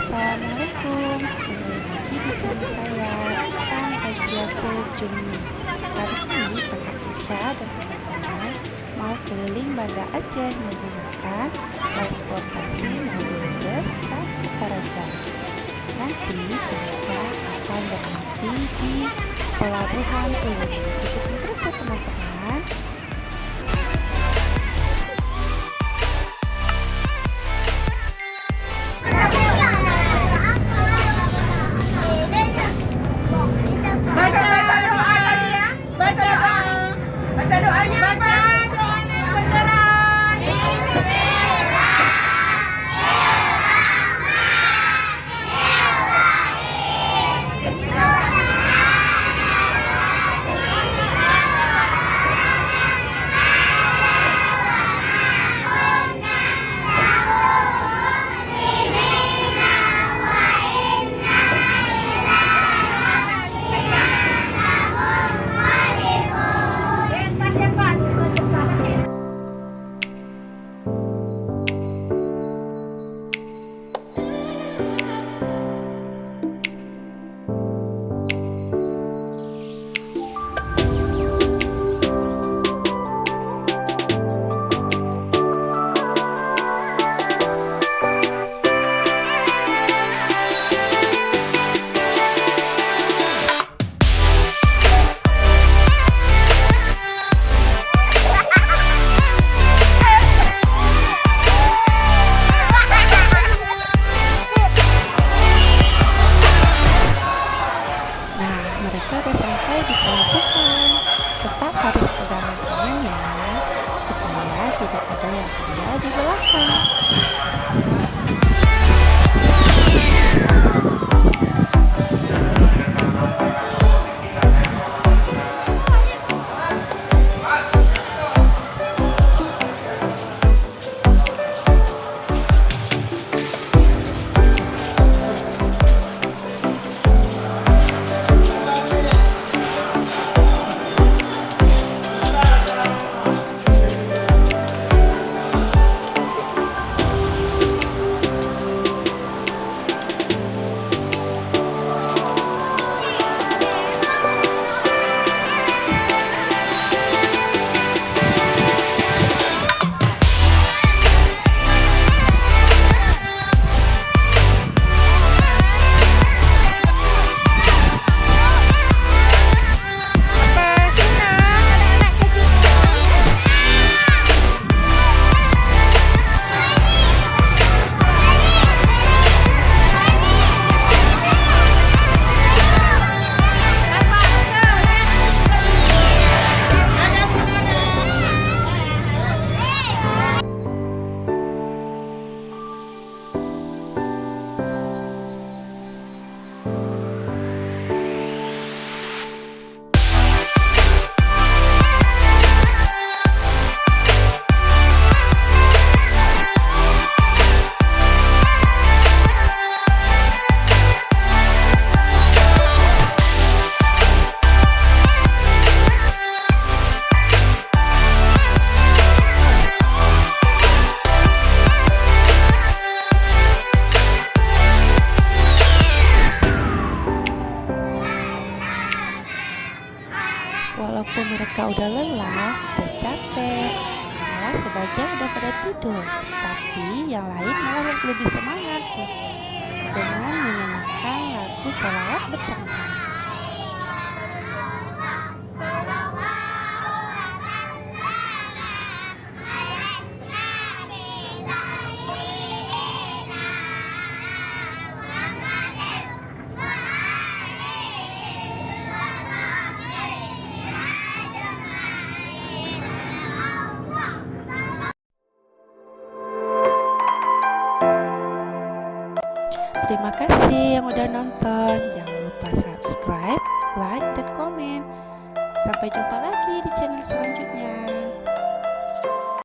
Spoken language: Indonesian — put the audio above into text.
Assalamualaikum, kembali lagi di channel saya Tan Rajiatul Jumni. Hari ini kakak Kisha dan teman-teman mau keliling Banda Aceh menggunakan transportasi mobil bus Trans Kertaraja. Nanti mereka akan berhenti di Pelabuhan Ulumi. Ikutin terus ya teman-teman. Mereka udah sampai di pelabuhan. Tetap harus pegangan tangan ya, supaya tidak ada yang tinggal di belakang. Walaupun mereka udah lelah, udah capek, malah sebagian udah pada tidur, tapi yang lain malah lebih semangat dengan menyanyikan lagu sholawat bersama-sama. Terima kasih yang udah nonton. Jangan lupa subscribe, like, dan komen. Sampai jumpa lagi di channel selanjutnya.